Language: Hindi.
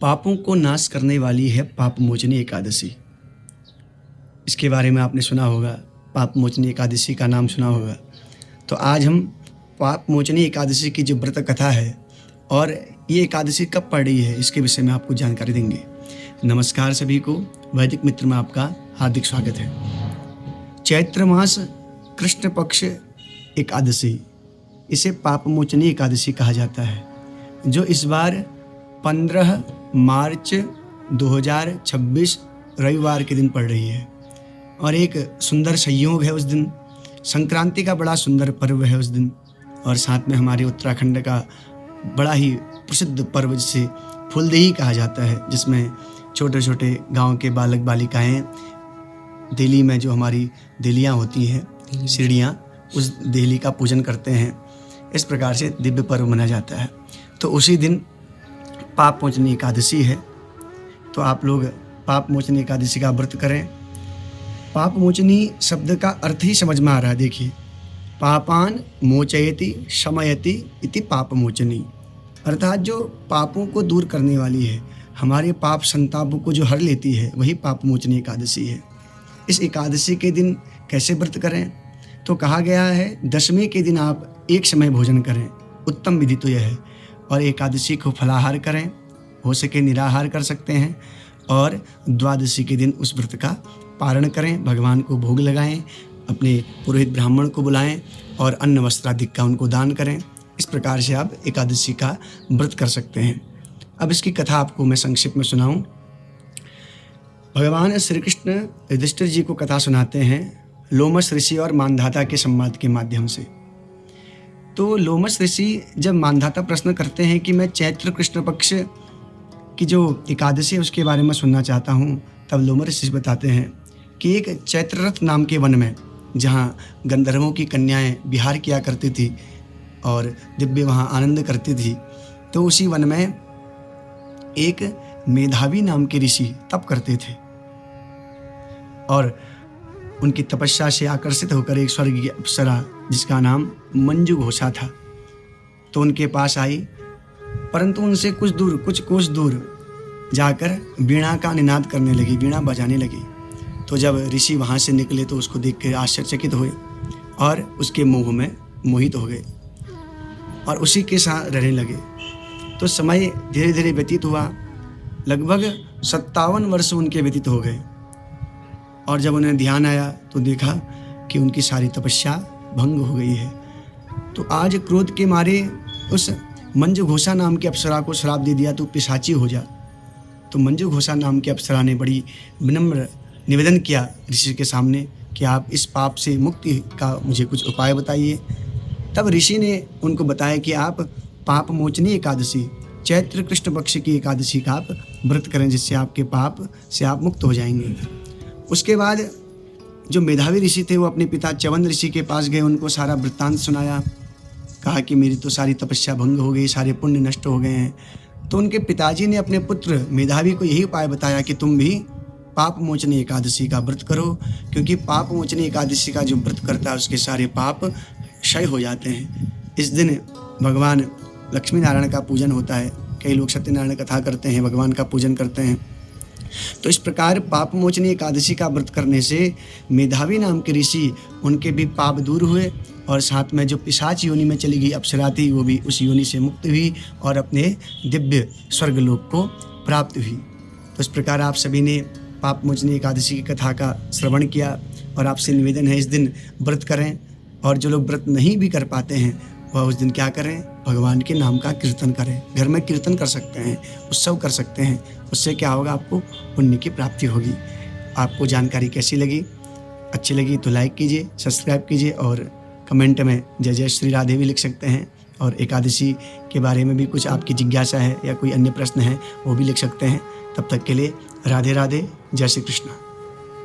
पापों को नाश करने वाली है पाप मोचनी एकादशी। इसके बारे में आपने सुना होगा, पाप मोचनी एकादशी का नाम सुना होगा। तो आज हम पाप मोचनी एकादशी की जो व्रत कथा है और ये एकादशी कब पड़ रही है इसके विषय में आपको जानकारी देंगे। नमस्कार सभी को, वैदिक मित्र में आपका हार्दिक स्वागत है। चैत्र मास कृष्ण पक्ष एकादशी, इसे पाप मोचनी एकादशी कहा जाता है, जो इस बार 15 मार्च 2026 रविवार के दिन पड़ रही है। और एक सुंदर संयोग है उस दिन, संक्रांति का बड़ा सुंदर पर्व है उस दिन। और साथ में हमारे उत्तराखंड का बड़ा ही प्रसिद्ध पर्व जिसे फुलदेही कहा जाता है, जिसमें छोटे छोटे गांव के बालक बालिकाएं देली में जो हमारी देलियां होती हैं, सीढ़ियाँ, उस देली का पूजन करते हैं। इस प्रकार से दिव्य पर्व मनाया जाता है। तो उसी दिन पाप मोचनी एकादशी है, तो आप लोग पाप मोचनी एकादशी का व्रत करें। पाप मोचनी शब्द का अर्थ ही समझ में आ रहा है। देखिए, पापान मोचयति शमयति इति पाप मोचनी, अर्थात जो पापों को दूर करने वाली है, हमारे पाप संतापों को जो हर लेती है, वही पाप मोचनी एकादशी है। इस एकादशी के दिन कैसे व्रत करें? तो कहा गया है दशमी के दिन आप एक समय भोजन करें, उत्तम विधि तो यह है। और एकादशी को फलाहार करें, हो सके निराहार कर सकते हैं। और द्वादशी के दिन उस व्रत का पारण करें, भगवान को भोग लगाएं, अपने पुरोहित ब्राह्मण को बुलाएं और अन्न वस्त्र आदि का उनको दान करें। इस प्रकार से आप एकादशी का व्रत कर सकते हैं। अब इसकी कथा आपको मैं संक्षिप्त में सुनाऊं। भगवान श्री कृष्ण युधिष्ठिर जी को कथा सुनाते हैं लोमश ऋषि और मानधाता के संवाद के माध्यम से। तो लोमश ऋषि जब मानधाता प्रश्न करते हैं कि मैं चैत्र कृष्ण पक्ष की जो एकादशी है उसके बारे में सुनना चाहता हूँ, तब लोमश ऋषि बताते हैं कि एक चैत्ररथ नाम के वन में, जहाँ गंधर्वों की कन्याएं विहार किया करती थी और दिव्य वहाँ आनंद करती थी, तो उसी वन में एक मेधावी नाम के ऋषि तप करते थे। और उनकी तपस्या से आकर्षित होकर एक स्वर्गीय अप्सरा जिसका नाम मंजू घोषा था, तो उनके पास आई, परंतु उनसे कुछ कोस दूर जाकर वीणा का निनाद करने लगी, वीणा बजाने लगी। तो जब ऋषि वहाँ से निकले तो उसको देख कर आश्चर्यचकित हुए और उसके मोह में मोहित हो गए और उसी के साथ रहने लगे। तो समय धीरे धीरे व्यतीत हुआ, लगभग 57 वर्ष उनके व्यतीत हो गए। और जब उन्हें ध्यान आया तो देखा कि उनकी सारी तपस्या भंग हो गई है। तो आज क्रोध के मारे उस मंजू घोषा नाम की अप्सरा को श्राप दे दिया, तो पिशाची हो जा। तो मंजू घोषा नाम की अप्सरा ने बड़ी विनम्र निवेदन किया ऋषि के सामने कि आप इस पाप से मुक्ति का मुझे कुछ उपाय बताइए। तब ऋषि ने उनको बताया कि आप पाप मोचनी एकादशी, चैत्र कृष्ण पक्ष की एकादशी का आप व्रत करें, जिससे आपके पाप से आप मुक्त हो जाएंगे। उसके बाद जो मेधावी ऋषि थे वो अपने पिता च्यवन ऋषि के पास गए, उनको सारा वृत्तांत सुनाया। कहा कि मेरी तो सारी तपस्या भंग हो गई, सारे पुण्य नष्ट हो गए हैं। तो उनके पिताजी ने अपने पुत्र मेधावी को यही उपाय बताया कि तुम भी पाप मोचनी एकादशी का व्रत करो, क्योंकि पाप मोचनी एकादशी का जो व्रत करता है उसके सारे पाप क्षय हो जाते हैं। इस दिन भगवान लक्ष्मी नारायण का पूजन होता है। कई लोग सत्यनारायण कथा करते हैं, भगवान का पूजन करते हैं। तो इस प्रकार पाप मोचनी एकादशी का व्रत करने से मेधावी नाम के ऋषि, उनके भी पाप दूर हुए और साथ में जो पिशाच योनि में चली गई अप्सरा थी, वो भी उस योनि से मुक्त हुई और अपने दिव्य स्वर्गलोक को प्राप्त हुई। तो इस प्रकार आप सभी ने पाप मोचनी एकादशी की कथा का श्रवण किया और आपसे निवेदन है इस दिन व्रत करें। और जो लोग व्रत नहीं भी कर पाते हैं वह उस दिन क्या करें, भगवान के नाम का कीर्तन करें। घर में कीर्तन कर सकते हैं, उत्सव कर सकते हैं, उससे क्या होगा, आपको पुण्य की प्राप्ति होगी। आपको जानकारी कैसी लगी? अच्छी लगी तो लाइक कीजिए, सब्सक्राइब कीजिए और कमेंट में जय जय श्री राधे भी लिख सकते हैं। और एकादशी के बारे में भी कुछ आपकी जिज्ञासा है या कोई अन्य प्रश्न है वो भी लिख सकते हैं। तब तक के लिए राधे राधे, जय श्री कृष्ण।